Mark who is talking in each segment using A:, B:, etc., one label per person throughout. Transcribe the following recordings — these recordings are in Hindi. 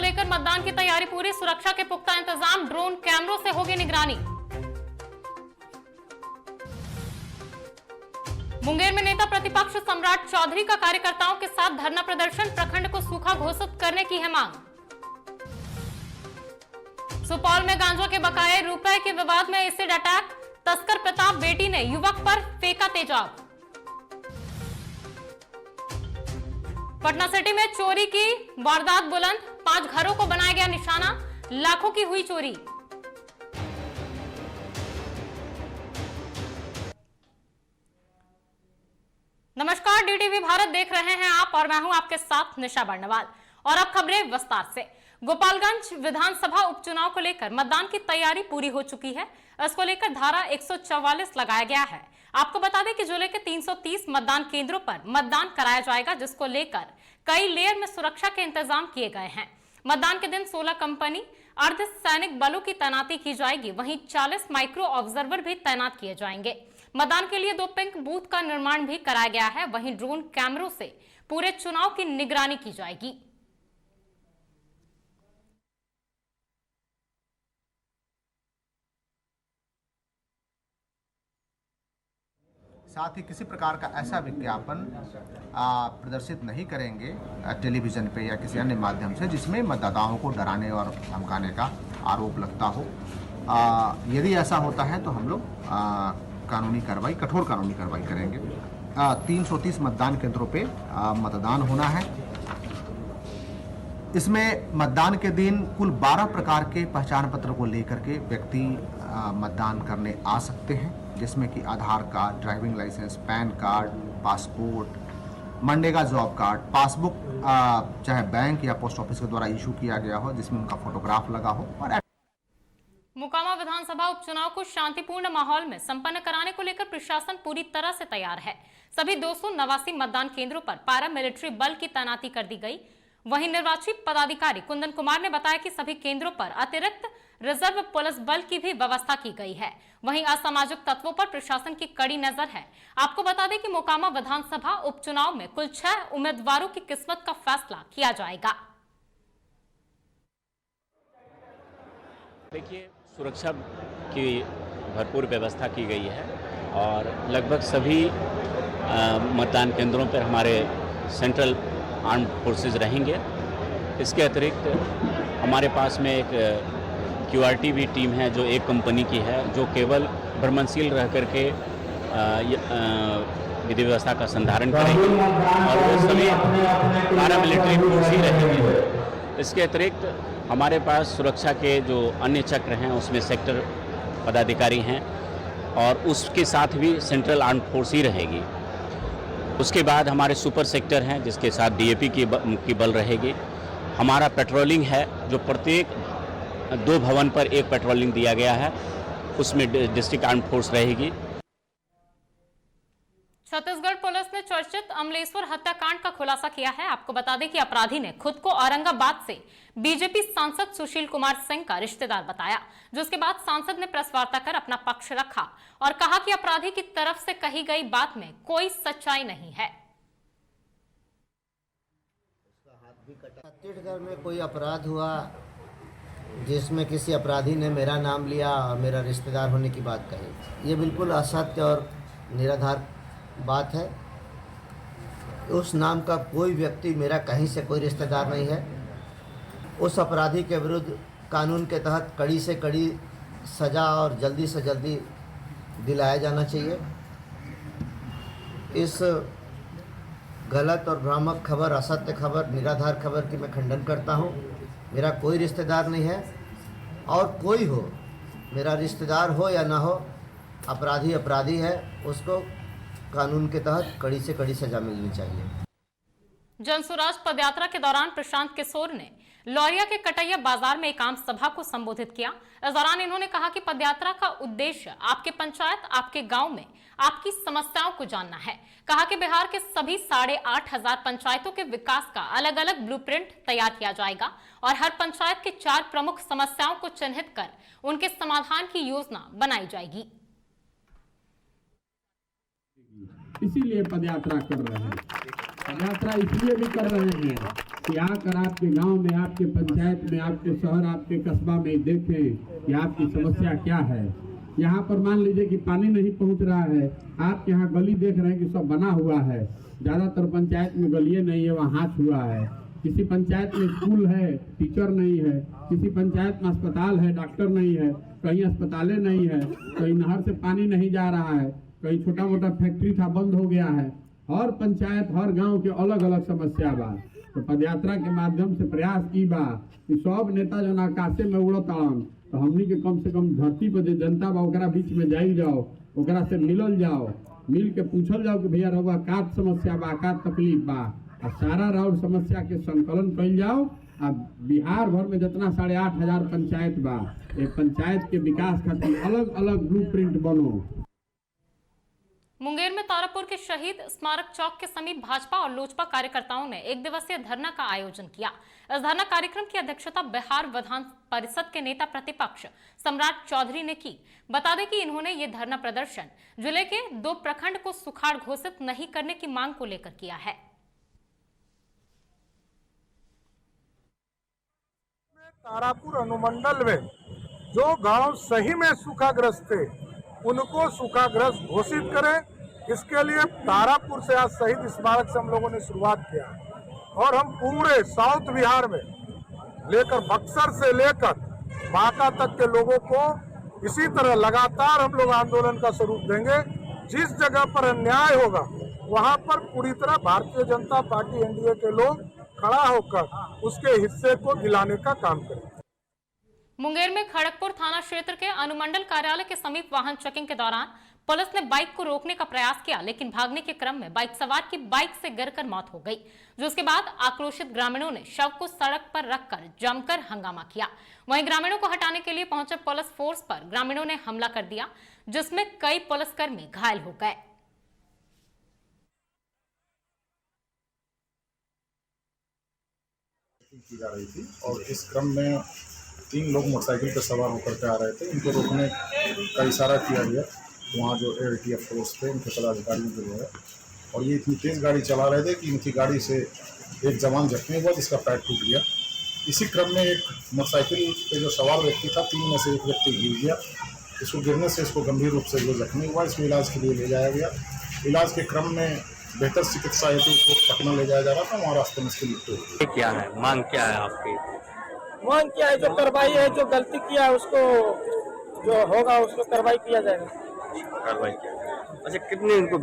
A: लेकर मतदान की तैयारी पूरी, सुरक्षा के पुख्ता इंतजाम, ड्रोन कैमरों से होगी निगरानी। मुंगेर में नेता प्रतिपक्ष सम्राट चौधरी का कार्यकर्ताओं के साथ धरना प्रदर्शन, प्रखंड को सूखा घोषित करने की है मांग। सुपौल में गांजा के बकाये रुपए के विवाद में एसिड अटैक, तस्कर प्रताप बेटी ने युवक पर फेंका तेजाब। पटना सिटी में चोरी की वारदात बुलंद, 5 घरों को बनाया गया निशाना, लाखों की हुई चोरी। नमस्कार, डीटीवी भारत देख रहे हैं आप और मैं हूं आपके साथ निशा बर्णवाल। और अब खबरें विस्तार से। गोपालगंज विधानसभा उपचुनाव को लेकर मतदान की तैयारी पूरी हो चुकी है। इसको लेकर धारा 144 लगाया गया है। आपको बता दें कि जिले के 330 मतदान केंद्रों पर मतदान कराया जाएगा, जिसको लेकर कई लेयर में सुरक्षा के इंतजाम किए गए हैं। मतदान के दिन 16 कंपनी अर्धसैनिक बलों की तैनाती की जाएगी, वहीं 40 माइक्रो ऑब्जर्वर भी तैनात किए जाएंगे। मतदान के लिए 2 पिंक बूथ का निर्माण भी कराया गया है, वहीं ड्रोन कैमरों से पूरे चुनाव की निगरानी की जाएगी।
B: साथ ही किसी प्रकार का ऐसा विज्ञापन प्रदर्शित नहीं करेंगे टेलीविज़न पे या किसी अन्य माध्यम से जिसमें मतदाताओं को डराने और धमकाने का आरोप लगता हो। यदि ऐसा होता है तो हम लोग कानूनी कार्रवाई, कठोर कानूनी कार्रवाई करेंगे। 330 मतदान केंद्रों पे मतदान होना है। इसमें मतदान के दिन कुल 12 प्रकार के पहचान पत्र को लेकर के व्यक्ति मतदान करने आ सकते हैं, जिसमें कि Aadhaar card, driving licence, PAN card, passport, मनरेगा जॉब कार्ड, पासबुक चाहे बैंक या पोस्ट ऑफिस के द्वारा इशू किया गया हो, जिसमें उनका फोटोग्राफ लगा हो। और
A: मोकामा विधानसभा उपचुनाव को शांतिपूर्ण माहौल में संपन्न कराने को लेकर प्रशासन पूरी तरह से तैयार है। सभी 289 मतदान केंद्रों पर पैरामिलिट्री बल की तैनाती कर दी गई। वहीं निर्वाचित पदाधिकारी कुंदन कुमार ने बताया कि सभी केंद्रों पर अतिरिक्त रिजर्व पुलिस बल की भी व्यवस्था की गई है। वहीं असामाजिक तत्वों पर प्रशासन की कड़ी नजर है। आपको बता दें कि मोकामा विधानसभा उपचुनाव में कुल 6 उम्मीदवारों की किस्मत का फैसला किया जाएगा।
C: देखिए, सुरक्षा की भरपूर व्यवस्था की गई है और लगभग सभी मतदान केंद्रों पर हमारे सेंट्रल आर्म्ड फोर्सेस रहेंगे। इसके अतिरिक्त हमारे पास में एक QRT भी टीम है जो एक कंपनी की है, जो केवल भ्रमणशील रह करके विधि व्यवस्था का संधारण करेंगे और वो सभी पैरामिलिट्री फोर्स ही रहेंगे। इसके अतिरिक्त हमारे पास सुरक्षा के जो अन्य चक्र हैं उसमें सेक्टर पदाधिकारी हैं और उसके साथ भी सेंट्रल आर्म्ड फोर्स ही रहेगी। उसके बाद हमारे सुपर सेक्टर हैं जिसके साथ DAP की बल रहेगी। हमारा पेट्रोलिंग है जो प्रत्येक 2 भवन पर एक पेट्रोलिंग दिया गया है, उसमें डिस्ट्रिक्ट आर्म्ड फोर्स रहेगी।
A: छत्तीसगढ़ पुलिस ने चर्चित अमलेश्वर हत्याकांड का खुलासा किया है। आपको बता दें कि अपराधी ने खुद को औरंगाबाद से बीजेपी सांसद सुशील कुमार सिंह का रिश्तेदार बताया, जिसके बाद सांसद ने प्रेस वार्ता कर अपना पक्ष रखा और कहा कि अपराधी की तरफ से कही गई बात में कोई सच्चाई नहीं है।
D: छत्तीसगढ़ में कोई अपराध हुआ जिसमें किसी अपराधी ने मेरा नाम लिया और मेरा रिश्तेदार होने की बात कही, ये बिल्कुल असत्य और निराधार बात है। उस नाम का कोई व्यक्ति मेरा कहीं से कोई रिश्तेदार नहीं है। उस अपराधी के विरुद्ध कानून के तहत कड़ी से कड़ी सज़ा और जल्दी से जल्दी दिलाया जाना चाहिए। इस गलत और भ्रामक खबर, असत्य खबर, निराधार खबर की मैं खंडन करता हूँ। मेरा कोई रिश्तेदार नहीं है और कोई हो, मेरा रिश्तेदार हो या ना हो, अपराधी अपराधी है, उसको कानून के तहत कड़ी से कड़ी सजा मिलनी चाहिए।
A: जनसुराज पदयात्रा के दौरान प्रशांत किशोर ने लौरिया के कटैया बाजार में एक आम सभा को संबोधित किया। इस दौरान इन्होंने कहा कि पदयात्रा का उद्देश्य आपके पंचायत, आपके गांव में आपकी समस्याओं को जानना है। कहा कि बिहार के सभी 8,500 पंचायतों के विकास का अलग अलग ब्लूप्रिंट तैयार किया जाएगा और हर पंचायत के 4 प्रमुख समस्याओं को चिन्हित कर उनके समाधान की योजना बनाई जाएगी।
E: इसीलिए पदयात्रा कर रहे हैं यात्रा इसलिए भी कर रहे हैं कि आकर आपके गांव में, आपके पंचायत में, आपके शहर, आपके कस्बा में देखें कि आपकी समस्या क्या है। यहाँ पर मान लीजिए कि पानी नहीं पहुँच रहा है, आप यहाँ गली देख रहे हैं कि सब बना हुआ है, ज़्यादातर पंचायत में गलिए नहीं है, वहाँ हाथ हुआ है। किसी पंचायत में स्कूल है, टीचर नहीं है, किसी पंचायत में अस्पताल है, डॉक्टर नहीं है, कहीं अस्पतालें नहीं है, कहीं नहर से पानी नहीं जा रहा है, कहीं छोटा मोटा फैक्ट्री था बंद हो गया है। हर पंचायत, हर गांव के अलग अलग समस्या बा। तो पदयात्रा के माध्यम से प्रयास की बा कि सब नेता जो आकाशे में उड़त आन, तो हमनी के कम से कम धरती पर जो जनता बा ओकरा बीच में जाई जाओ, ओकरा से मिलल जाओ, मिल के पूछल जाओ कि भैया रहुआ का समस्या बा, का तकलीफ बा, और सारा राउर समस्या के संकलन कल जाओ। अब बिहार भर में जितना 8,500 पंचायत बा, ये पंचायत के विकास खातिर अलग अलग ब्लूप्रिंट बनो।
A: मुंगेर में तारापुर के शहीद स्मारक चौक के समीप भाजपा और लोजपा कार्यकर्ताओं ने एक दिवसीय धरना का आयोजन किया। इस धरना कार्यक्रम की अध्यक्षता बिहार विधान परिषद के नेता प्रतिपक्ष सम्राट चौधरी ने की। बता दें कि इन्होंने ये धरना प्रदर्शन जिले के 2 प्रखंड को सुखाड़ घोषित नहीं करने की मांग को लेकर किया है।
F: तारापुर अनुमंडल में जो गांव सही में सूखाग्रस्त थे उनको सूखाग्रस्त घोषित करें। इसके लिए तारापुर से आज शहीद स्मारक से हम लोगों ने शुरुआत किया और हम पूरे साउथ बिहार में लेकर बक्सर से लेकर बांका तक के लोगों को इसी तरह लगातार हम लोग आंदोलन का स्वरूप देंगे। जिस जगह पर अन्याय होगा वहां पर पूरी तरह भारतीय जनता पार्टी एनडीए के लोग खड़ा होकर उसके हिस्से को दिलाने का काम करें।
A: मुंगेर में खड़गपुर थाना क्षेत्र के अनुमंडल कार्यालय के समीप वाहन चेकिंग के दौरान पुलिस ने बाइक को रोकने का प्रयास किया, लेकिन भागने के क्रम में बाइक सवार की बाइक से गिरकर मौत हो गई। जिसके बाद आक्रोशित ग्रामीणों ने शव को सड़क पर रखकर जमकर हंगामा किया। वहीं ग्रामीणों को हटाने के लिए पहुंचे पुलिस फोर्स पर ग्रामीणों ने हमला कर दिया, जिसमें कई पुलिसकर्मी घायल हो गए।
G: की जा रही थी और इस क्रम में 3 लोग मोटरसाइकिल पर सवार होकर के आ रहे थे। इनको रोकने का इशारा किया गया। वहाँ जो ALTF फोर्स थे उनके पदाधिकारियों के जो है, और ये इतनी तेज़ गाड़ी चला रहे थे कि इनकी गाड़ी से एक जवान जख्मी हुआ जिसका पैर टूट गया। इसी क्रम में एक मोटरसाइकिल पे जो सवार व्यक्ति था, 3 में से एक व्यक्ति गिर गया। इसको गिरने से इसको गंभीर रूप से जो जख्मी हुआ, इसको इलाज के लिए ले जाया गया। इलाज के क्रम में बेहतर चिकित्सा हेतु उसको पटना ले जाया जा रहा था, वहाँ रास्ते में इसकी मृत्यु हो गई।
H: क्या है मांग, क्या है आपकी
I: मांग? क्या है, जो कार्रवाई है, जो गलती किया है उसको जो होगा उसको कार्रवाई किया जाएगा।
H: कार्रवाई किया। अच्छा, कितने इनको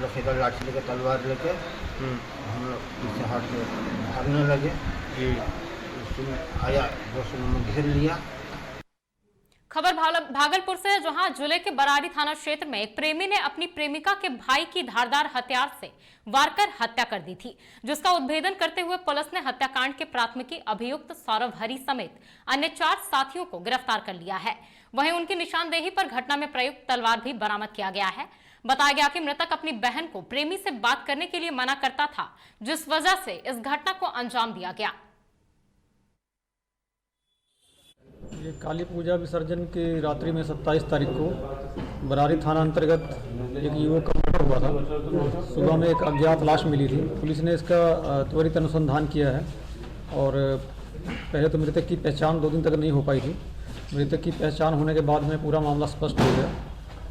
D: लखेगा लाठी लेके, तलवार लेके हम लोग पीछे हट के भागने लगे। आया, दोस्तों घेर लिया।
A: खबर भागलपुर से, जहां जिले के बरारी थाना क्षेत्र में एक प्रेमी ने अपनी प्रेमिका के भाई की धारदार हथियार से वार कर हत्या कर दी थी, जिसका उद्भेदन करते हुए पुलिस ने हत्याकांड के प्राथमिकी अभियुक्त सौरभ हरी समेत अन्य 4 साथियों को गिरफ्तार कर लिया है। वहीं उनकी निशानदेही पर घटना में प्रयुक्त तलवार भी बरामद किया गया है। बताया गया कि मृतक अपनी बहन को प्रेमी से बात करने के लिए मना करता था, जिस वजह से इस घटना को अंजाम दिया गया।
I: ये काली पूजा विसर्जन की रात्रि में 27 तारीख को बरारी थाना अंतर्गत एक युवक का मर्डर हुआ था। सुबह में एक अज्ञात लाश मिली थी। पुलिस ने इसका त्वरित अनुसंधान किया है और पहले तो मृतक की पहचान 2 दिन तक नहीं हो पाई थी। मृतक की पहचान होने के बाद में पूरा मामला स्पष्ट हो गया।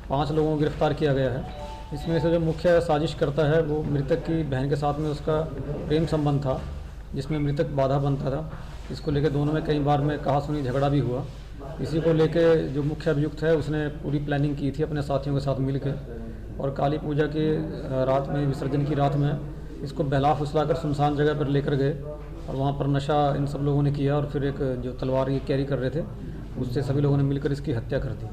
I: 5 लोगों को गिरफ्तार किया गया है। इसमें से जो मुख्य साजिश करता है वो मृतक की बहन के साथ में उसका प्रेम संबंध था, जिसमें मृतक बाधा बनता था। इसको लेकर दोनों में कई बार में कहा सुनी झगड़ा भी हुआ। इसी को लेकर जो मुख्य अभियुक्त है उसने पूरी प्लानिंग की थी अपने साथियों के साथ मिलकर, और काली पूजा की रात में, विसर्जन की रात में इसको बहला फुसलाकर सुनसान जगह पर लेकर गए और वहाँ पर नशा इन सब लोगों ने किया और फिर एक जो तलवार ये कैरी कर रहे थे उससे सभी लोगों ने मिलकर इसकी हत्या कर दी।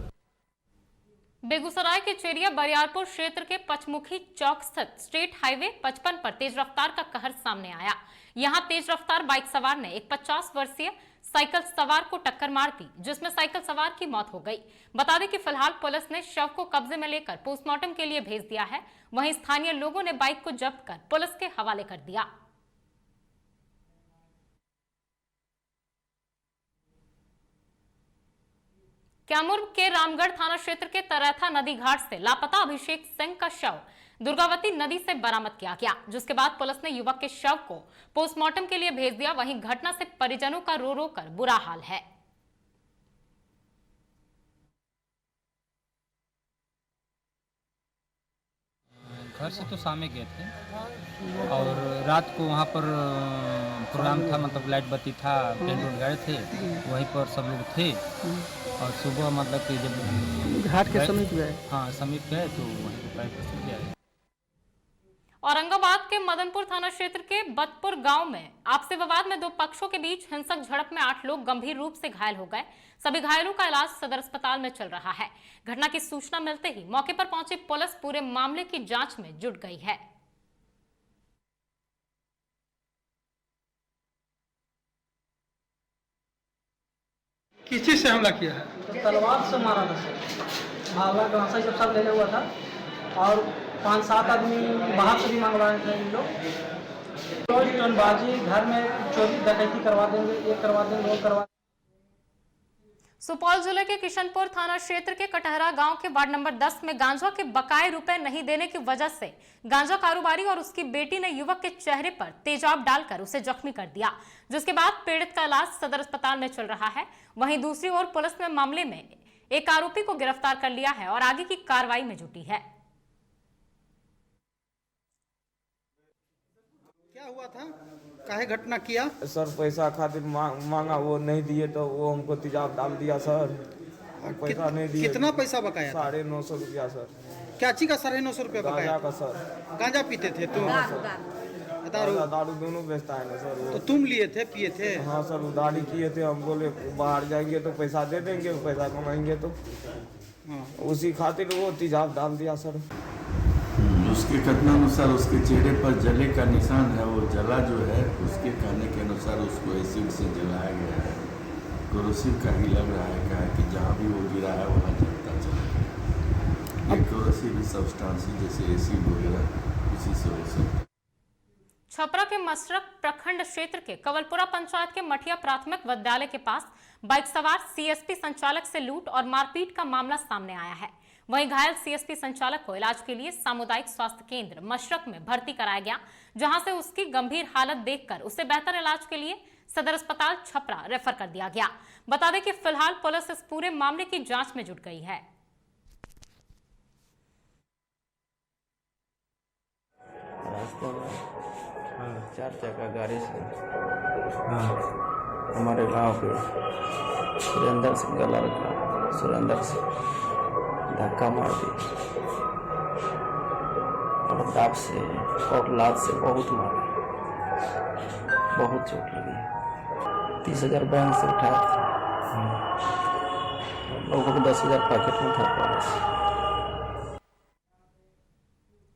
A: बेगूसराय के चेरिया बरियारपुर क्षेत्र के पचमुखी चौक स्थित स्टेट हाईवे 55 पर तेज रफ्तार का कहर सामने आया। यहां तेज रफ्तार बाइक सवार ने एक 50 वर्षीय साइकिल सवार को टक्कर मार दी, जिसमें साइकिल सवार की मौत हो गई। बता दें कि फिलहाल पुलिस ने शव को कब्जे में लेकर पोस्टमार्टम के लिए भेज दिया है। वहीं स्थानीय लोगों ने बाइक को जब्त कर पुलिस के हवाले कर दिया। कैमूर के रामगढ़ थाना क्षेत्र के तरैथा नदी घाट से लापता अभिषेक सिंह का शव दुर्गावती नदी से बरामद किया गया, जिसके बाद पुलिस ने युवक के शव को पोस्टमार्टम के लिए भेज दिया। वहीं घटना से परिजनों का रो रो कर बुरा हाल है।
J: घर से तो शाम में गए थे और रात को वहाँ पर प्रोग्राम था, मतलब लाइट बत्ती था, टेंट उठ गए थे, वहीं पर सब लोग थे। और सुबह मतलब कि जब
K: घाट के समीप गए,
J: हाँ समीप गए तो वहीं पर पैर फिसल गया।
A: औरंगाबाद के मदनपुर थाना क्षेत्र के बतपुर गांव में आपसी विवाद में दो पक्षों के बीच हिंसक झड़प में 8 लोग गंभीर रूप से घायल हो गए। सभी घायलों का इलाज सदर अस्पताल में चल रहा है। घटना की सूचना मिलते ही मौके पर पहुंची पुलिस पूरे मामले की जांच में जुट गई है।
K: किस चीज से हमला किया है?
L: तो तलवार से मारा था सर, भाला गांसा जब सब लेने हुआ था और 5-7 आदमी बाहर से भी मंगवाए थे इन लोग। रोज टनबाजी, घर में चोरी डकैती करवा देंगे, ये करवा देंगे, वो करवा।
A: सुपौल जिले के किशनपुर थाना क्षेत्र के कटहरा गांव के वार्ड नंबर 10 में गांजा के बकाये रुपए नहीं देने की वजह से गांजा कारोबारी और उसकी बेटी ने युवक के चेहरे पर तेजाब डालकर उसे जख्मी कर दिया, जिसके बाद पीड़ित का इलाज सदर अस्पताल में चल रहा है। वहीं दूसरी ओर पुलिस ने मामले में एक आरोपी को गिरफ्तार कर लिया है और आगे की कार्रवाई में जुटी है।
K: क्या हुआ था? काहे घटना किया?
M: सर पैसा खातिर मांगा, वो नहीं दिए तो वो हमको तेजाब डाल दिया सर। पैसा नहीं दिए।
K: कितना पैसा बकाया?
M: 950 रुपया सर।
K: क्या चीज का 950 रुपया बकाया?
M: गांजा का सर।
K: गांजा पीते थे तुम?
M: दारू दोनों बेचता है ना सर वो।
K: तो तुम लिए थे, पिए थे?
M: हाँ सर, उधारी किए थे। हम बोले बाहर जाएंगे तो पैसा दे देंगे, पैसा कमाएंगे तो उसी खातिर वो तेजाब डाल दिया सर।
N: उसके कथनानुसार उसके चेहरे पर जले का निशान है, वो जला जो है उसके कहने के अनुसार उसको एसिड से जलाया गया है। कोरोसिव का ही लग रहा है, क्या है कि जहाँ भी वो गिरा है वहाँ जलता चला गया। ये कोरोसिव सब्सटेंस जैसे एसिड वगैरह उसी से हो सकता है।
A: छपरा के मसरक प्रखंड क्षेत्र के कवलपुरा पंचायत के मठिया प्राथमिक विद्यालय के पास बाइक सवार सीएसपी संचालक से लूट और मारपीट का मामला सामने आया है। वहीं घायल सीएसपी संचालक को इलाज के लिए सामुदायिक स्वास्थ्य केंद्र मशरक में भर्ती कराया गया, जहां से उसकी गंभीर हालत देखकर उसे बेहतर इलाज के लिए सदर अस्पताल छपरा रेफर कर दिया गया। बता दें कि फिलहाल पुलिस इस पूरे मामले की जांच में जुट गई है।
O: रास्ते में 4 चक्का गाड़ी से हमारे गांव के सुरेंद्र सिंह का लड़का सुरेंद्र से धक्का मार दी और दाब से और लात से बहुत मारा, बहुत चोट लगी। 30,000 बैंक से उठाया था, लगभग 10,000 पैकेट में था पैसा।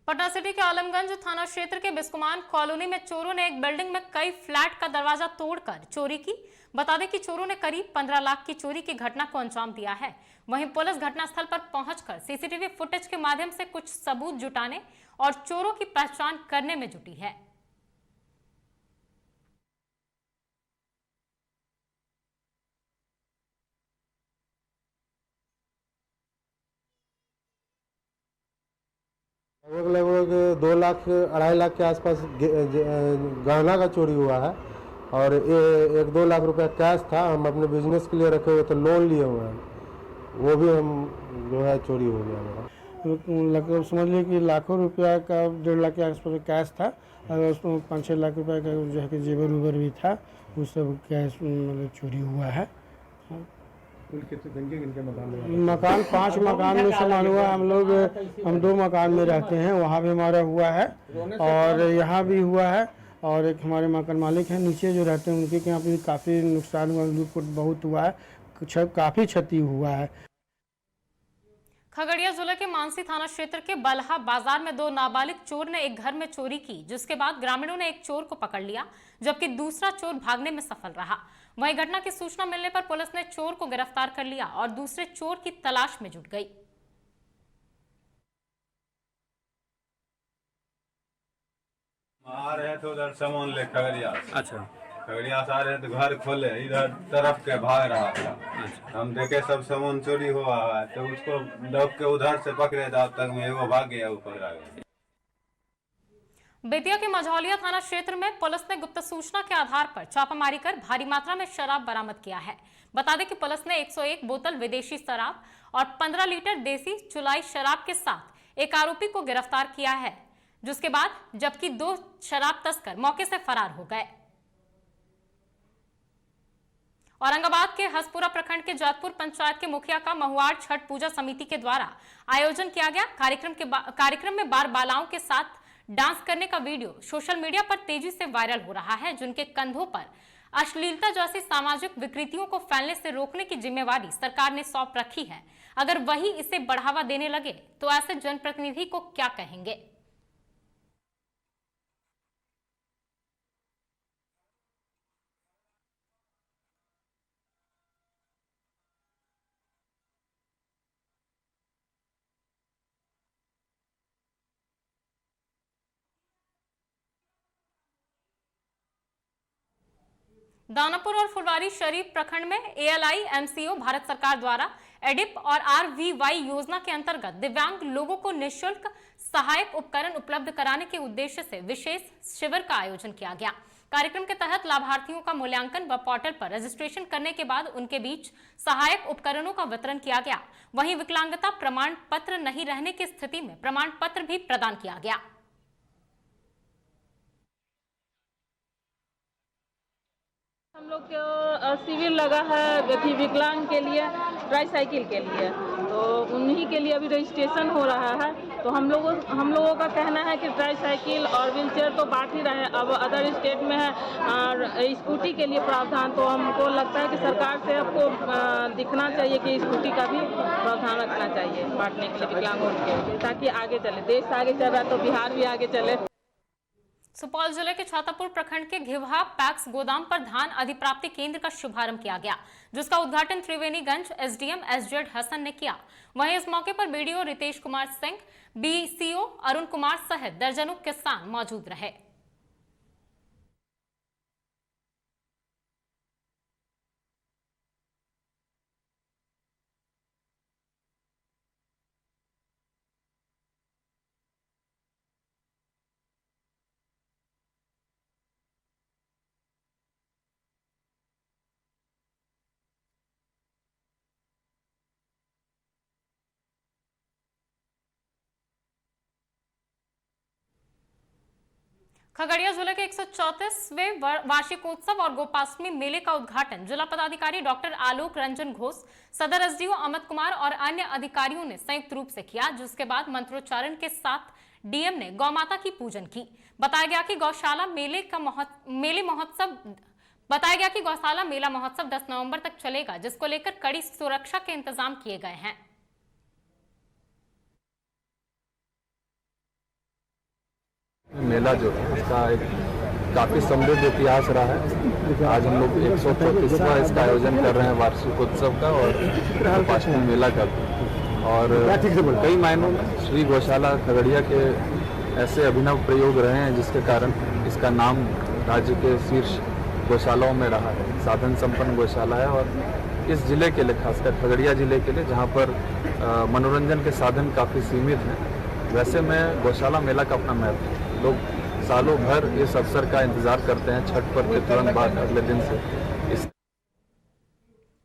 A: पटना सिटी के आलमगंज थाना क्षेत्र के बिस्कुमान कॉलोनी में चोरों ने एक बिल्डिंग में कई फ्लैट का दरवाजा तोड़कर चोरी की। बता दें कि चोरों ने करीब 15 लाख की चोरी की घटना को अंजाम दिया है। वहीं पुलिस घटनास्थल पर पहुंचकर सीसीटीवी फुटेज के माध्यम से कुछ सबूत जुटाने और चोरों की पहचान करने में जुटी है।
P: लगभग 2 लाख 2.5 लाख के आसपास गहना का चोरी हुआ है और 1-2 लाख रुपया कैश था। हम अपने बिजनेस के लिए रखे हुए थे, लोन लिए हुए हैं, वो भी हम जो है चोरी हो गया मेरा। लगभग समझ लीजिए कि लाखों रुपया का 1.5 लाख के आसपास कैश था और उसमें 5-6 लाख रुपया का जो है कि जेवर उबर भी था, वो सब कैश मतलब चोरी हुआ है। मकान 5 मकान में सामान हुआ। हम 2 मकान में रहते हैं, वहाँ भी हमारा हुआ है और यहाँ भी हुआ है। और एक हमारे मकान मालिक हैं नीचे जो रहते हैं, उनके यहाँ पे काफ़ी नुकसान हुआ, लूटपुट बहुत हुआ है, काफ़ी क्षति हुआ है।
A: खगड़िया जिले के मानसी थाना क्षेत्र के बलहा बाजार में 2 नाबालिग चोर ने एक घर में चोरी की, जिसके बाद ग्रामीणों ने एक चोर को पकड़ लिया, जबकि दूसरा चोर भागने में सफल रहा। वहीं घटना की सूचना मिलने पर पुलिस ने चोर को गिरफ्तार कर लिया और दूसरे चोर की तलाश में जुट गई।
Q: आ रहे थे उधर सामान ले खगड़िया। अच्छा, खगड़िया से आ रहे तो घर खोले, इधर तरफ के भाग रहा था। अच्छा, हम देखे सब सामान चोरी हुआ है तो उसको दब के उधर से पकड़े, तब तक में वो भाग गया, वो पकड़ा गया।
A: बेतिया के मझौलिया थाना क्षेत्र में पुलिस ने गुप्त सूचना के आधार पर छापामारी कर भारी मात्रा में शराब बरामद किया है। बता दें कि पुलिस ने 101 बोतल विदेशी शराब और 15 लीटर देसी चुलाई शराब के साथ एक आरोपी को गिरफ्तार किया है, जिसके बाद जबकि 2 शराब तस्कर मौके से फरार हो गए। औरंगाबाद के हसपुरा प्रखंड के जातपुर पंचायत के मुखिया का महुआड़ छठ पूजा समिति के द्वारा आयोजन किया गया। कार्यक्रम में बालाओं के साथ डांस करने का वीडियो सोशल मीडिया पर तेजी से वायरल हो रहा है, जिनके कंधों पर अश्लीलता जैसी सामाजिक विकृतियों को फैलने से रोकने की जिम्मेवारी सरकार ने सौंप रखी है। अगर वही इसे बढ़ावा देने लगे तो ऐसे जनप्रतिनिधि को क्या कहेंगे। दानापुर और फुलवारी शरीफ प्रखंड में ALI MCO भारत सरकार द्वारा एडिप और RVY योजना के अंतर्गत दिव्यांग लोगों को निःशुल्क सहायक उपकरण उपलब्ध कराने के उद्देश्य से विशेष शिविर का आयोजन किया गया। कार्यक्रम के तहत लाभार्थियों का मूल्यांकन व पोर्टल पर रजिस्ट्रेशन करने के बाद उनके बीच सहायक उपकरणों का वितरण किया गया। वहीं विकलांगता प्रमाण पत्र नहीं रहने की स्थिति में प्रमाण पत्र भी प्रदान किया गया।
R: हम लोग को शिविर लगा है विकलांग के लिए, ट्राईसाइकिल के लिए, तो उन्हीं के लिए अभी रजिस्ट्रेशन हो रहा है। तो हम लोगों का कहना है कि ट्राईसाइकिल और व्हीलचेयर तो बांट ही रहे हैं, अब अदर स्टेट में है और स्कूटी के लिए प्रावधान, तो हमको लगता है कि सरकार से आपको दिखना चाहिए कि स्कूटी का भी प्रावधान रखना चाहिए बांटने के लिए विकलांगों के लिए, ताकि आगे चले, देश आगे चल रहा है तो बिहार भी आगे चले।
A: सुपौल जिले के छातापुर प्रखंड के घिवहा पैक्स गोदाम पर धान अधिप्राप्ति केंद्र का शुभारंभ किया गया, जिसका उद्घाटन त्रिवेणीगंज SDM SZ हसन ने किया। वहीं इस मौके पर BDO रितेश कुमार सिंह, BCO अरुण कुमार सहित दर्जनों किसान मौजूद रहे। खगड़िया जिले के 134वें वार्षिकोत्सव और गोपाष्टमी मेले का उद्घाटन जिला पदाधिकारी डॉक्टर आलोक रंजन घोष, सदर SDO अमित कुमार और अन्य अधिकारियों ने संयुक्त रूप से किया, जिसके बाद मंत्रोच्चारण के साथ DM ने गौमाता की पूजन की। बताया गया कि गौशाला मेला महोत्सव 10 नवंबर तक चलेगा, जिसको लेकर कड़ी सुरक्षा के इंतजाम किए गए हैं।
S: मेला जो है इसका एक काफ़ी समृद्ध इतिहास रहा है। आज हम लोग 134वां इसका आयोजन कर रहे हैं वार्षिकोत्सव का और गोपाष्टमी मेला का, और कई मायनों में श्री गौशाला खगड़िया के ऐसे अभिनव प्रयोग रहे हैं जिसके कारण इसका नाम राज्य के शीर्ष गौशालाओं में रहा है। साधन संपन्न गौशाला है और इस जिले के लिए, खासकर खगड़िया जिले के लिए जहाँ पर मनोरंजन के साधन काफ़ी सीमित हैं, वैसे में गौशाला मेला का अपना महत्व है। लोग सालों भर इस अवसर का इंतजार करते हैं, छठ पर्व के तुरंत बाद अगले दिन से।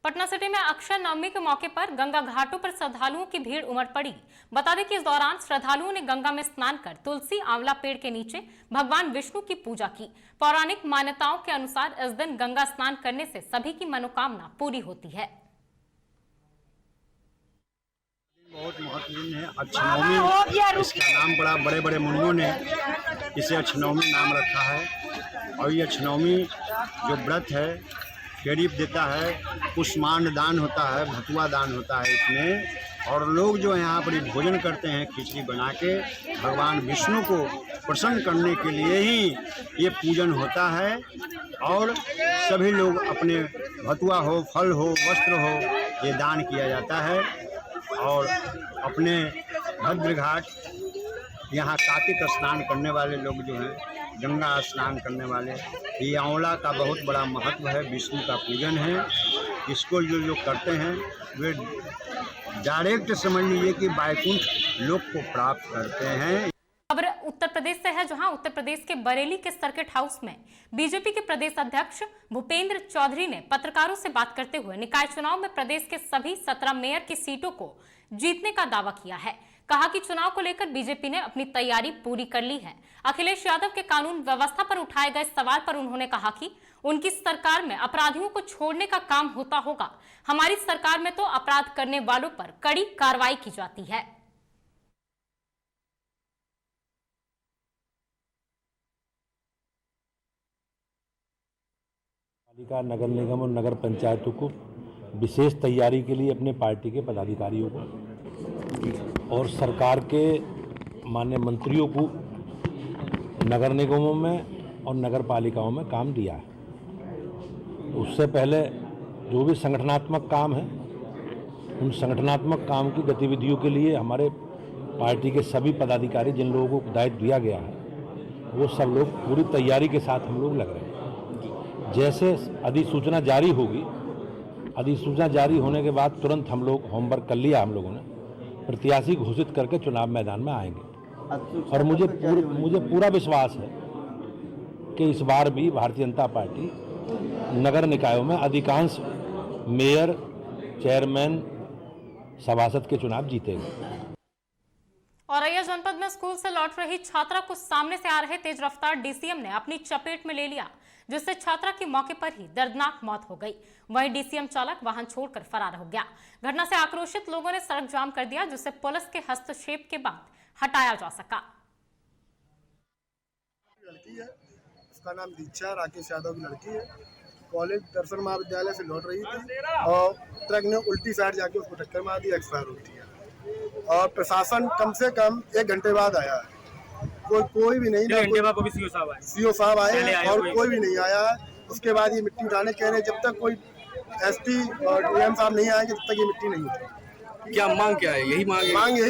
A: पटना सिटी में अक्षय नवमी के मौके पर गंगा घाटों पर श्रद्धालुओं की भीड़ उमड़ पड़ी। बता दें कि इस दौरान श्रद्धालुओं ने गंगा में स्नान कर तुलसी आंवला पेड़ के नीचे भगवान विष्णु की पूजा की। पौराणिक मान्यताओं के अनुसार इस दिन गंगा स्नान करने से सभी की मनोकामना पूरी होती है।
T: बहुत महत्वपूर्ण है अक्षनवमी, इसका नाम बड़ा बड़े बड़े मुनियों ने इसे अक्षनवमी नाम रखा है। और ये अक्षनवमी जो व्रत है गरीब देता है, कुष्मांड दान होता है, भतुआ दान होता है इसमें, और लोग जो यहाँ पर भोजन करते हैं खिचड़ी बना के, भगवान विष्णु को प्रसन्न करने के लिए ही ये पूजन होता है। और सभी लोग अपने भतुआ हो, फल हो, वस्त्र हो, ये दान किया जाता है। और अपने भद्र घाट यहाँ कार्तिक स्नान करने वाले लोग जो हैं, गंगा स्नान करने वाले, ये आंवला का बहुत बड़ा महत्व है, विष्णु का पूजन है। इसको जो लोग करते हैं वे डायरेक्ट समझ लीजिए कि वैकुंठ लोक को प्राप्त करते हैं।
A: खबर उत्तर प्रदेश से है, जहां उत्तर प्रदेश के बरेली के सर्किट हाउस में बीजेपी के प्रदेश अध्यक्ष भूपेंद्र चौधरी ने पत्रकारों से बात करते हुए निकाय चुनाव में प्रदेश के सभी 17 मेयर की सीटों को जीतने का दावा किया है। कहा कि चुनाव को लेकर बीजेपी ने अपनी तैयारी पूरी कर ली है। अखिलेश यादव के कानून व्यवस्था पर उठाए गए सवाल पर उन्होंने कहा कि उनकी सरकार में अपराधियों को छोड़ने का काम होता होगा, हमारी सरकार में तो अपराध करने वालों पर कड़ी कार्रवाई की जाती है।
U: पालिका, नगर निगम और नगर पंचायतों को विशेष तैयारी के लिए अपने पार्टी के पदाधिकारियों को और सरकार के माननीय मंत्रियों को नगर निगमों में और नगर पालिकाओं में काम दिया है। उससे पहले जो भी संगठनात्मक काम है, उन संगठनात्मक काम की गतिविधियों के लिए हमारे पार्टी के सभी पदाधिकारी, जिन लोगों को दायित्व दिया गया है, वो सब लोग पूरी तैयारी के साथ हम लोग लग रहे हैं। जैसे अधिसूचना जारी होगी, अधिसूचना जारी होने के बाद तुरंत हम लोग होमवर्क कर लिया, हम लोगों ने प्रत्याशी घोषित करके चुनाव मैदान में आएंगे। और मुझे पूरा विश्वास है कि इस बार भी भारतीय जनता पार्टी नगर निकायों में अधिकांश मेयर, चेयरमैन, सभासद के चुनाव जीतेंगे।
A: औरैया जनपद में स्कूल से लौट रही छात्रा को सामने से आ रहे तेज रफ्तार डीसीएम ने अपनी चपेट में ले लिया, जिससे छात्रा की मौके पर ही दर्दनाक मौत हो गई। वहीं डीसीएम चालक वाहन छोड़कर फरार हो गया। घटना से आक्रोशित लोगों ने सड़क जाम कर दिया, जिसे पुलिस के हस्तक्षेप के बाद हटाया जा सका।
F: लड़की है, उसका नाम दीक्षा राकेश यादव की लड़की है। कॉलेज दर्शन महाविद्यालय से लौट रही थी और ट्रक ने उल्टी साइड जाके उसको टक्कर मार दी, एक्सपायर हो गई है। और प्रशासन कम से कम 1 घंटे बाद आया है, कोई भी नहीं। सीओ साहब आए और कोई भी नहीं आया है। उसके बाद ये मिट्टी उठाने कह रहे, जब तक कोई एसपी और डीएम साहब नहीं आएंगे तब तक ये मिट्टी नहीं उठेगी।
K: क्या मांग क्या है? यही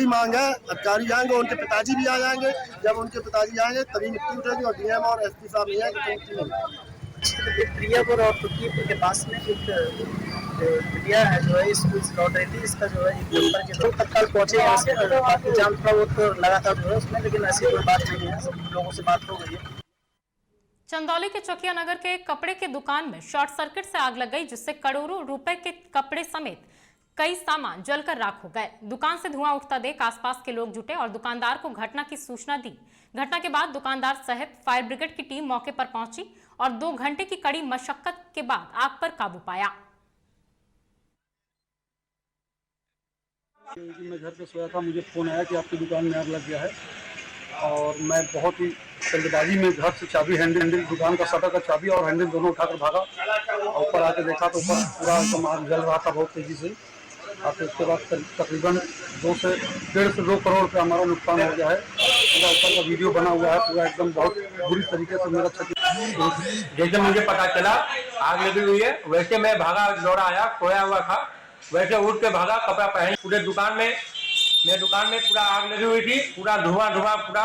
F: मांग है। अधिकारी आएंगे, उनके पिताजी भी आ जाएंगे। जब उनके पिताजी आएंगे तभी मिट्टी उठेगी, और डीएम और एसपी साहब नहीं आएंगे तो मिट्टी नहीं उठेगी।
L: प्रियापुर और तुर्कीपुर के पास में एक बिटिया है जो है स्कूल से लौट रही थी। इसका जो है तत्काल पहुंचे यहाँ से, बाकी जाम थोड़ा बहुत लगा था जो है उसमें, लेकिन ऐसी कोई बात नहीं है, सब लोगों से बात हो गई है।
A: चंदौली के चकिया नगर के एक कपड़े की दुकान में शॉर्ट सर्किट से आग लग गई, जिससे करोड़ों रुपए के कपड़े समेत कई सामान जलकर राख हो गए। दुकान से धुआं उठता देख आसपास के लोग जुटे और दुकानदार को घटना की सूचना दी। घटना के बाद दुकानदार सहित फायर ब्रिगेड की टीम मौके पर पहुंची और 2 घंटे की कड़ी मशक्कत के बाद आग पर काबू पाया।
V: मैं घर पे सोया था, मुझे फ़ोन आया कि आपकी दुकान में आग लग गया है, और मैं बहुत ही जल्दबाजी में घर से चाबी हैंडल दुकान का शटर का चाबी और हैंडल दोनों उठाकर भागा। ऊपर आके देखा तो ऊपर पूरा एकदम आग जल रहा था बहुत तेज़ी से। और उसके बाद तकरीबन 1.5 से 2 करोड़ रुपये हमारा नुकसान हो गया है। पूरा ऊपर का वीडियो बना हुआ है, पूरा एकदम बहुत बुरी तरीके से मेरा क्षति।
W: जैसे मुझे पता चला आग लगी हुई है, वैसे मैं भागा, दौड़ा आया, सोया हुआ था, वैसे उठ के भागा, कपड़ा पहन। पूरे दुकान में पूरा आग लगी हुई थी, पूरा धुआं पूरा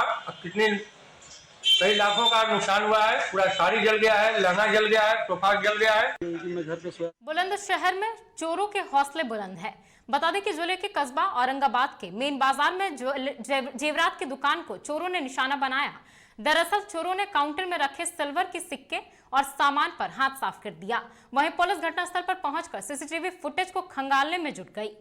W: कई लाखों का नुकसान हुआ है। पूरा साड़ी जल गया है, लहंगा जल गया है, सोफा जल गया है।
A: बुलंदशहर में चोरों के हौसले बुलंद है। बता दें कि जिले के कस्बा औरंगाबाद के मेन बाजार में जेवरात की दुकान को चोरों ने निशाना बनाया। दरअसल चोरों ने काउंटर में रखे सिल्वर के सिक्के और सामान पर हाथ साफ कर दिया। वहीं पुलिस घटनास्थल पर पहुंचकर सीसीटीवी फुटेज को खंगालने में जुट गई।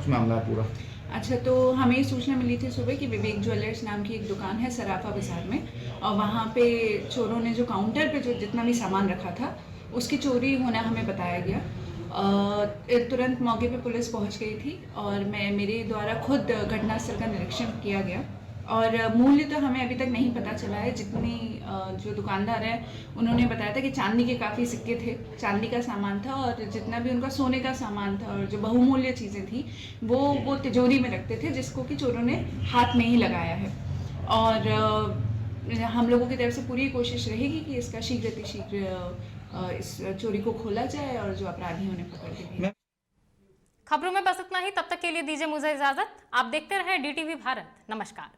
X: मामला पूरा अच्छा, तो हमें सूचना मिली थी सुबह कि विवेक ज्वेलर्स नाम की एक दुकान है सराफा बाजार में, और वहाँ पे चोरों ने जो काउंटर पे जो जितना भी सामान रखा था उसकी चोरी होना हमें बताया गया। तुरंत मौके पे पुलिस पहुँच गई थी और मेरे द्वारा खुद घटनास्थल का निरीक्षण किया गया। और मूल्य तो हमें अभी तक नहीं पता चला है। जितनी जो दुकानदार है उन्होंने बताया था कि चांदी के काफ़ी सिक्के थे, चांदी का सामान था, और जितना भी उनका सोने का सामान था और जो बहुमूल्य चीज़ें थी वो तिजोरी में रखते थे, जिसको कि चोरों ने हाथ में ही लगाया है। और हम लोगों की तरफ से पूरी कोशिश रहेगी कि इसका शीघ्र इस चोरी को खोला जाए और जो अपराधी उन्हें पकड़ के।
A: खबरों में बस इतना ही। तब तक के लिए दीजिए मुझे इजाजत। आप देखते रहें DTV भारत। नमस्कार।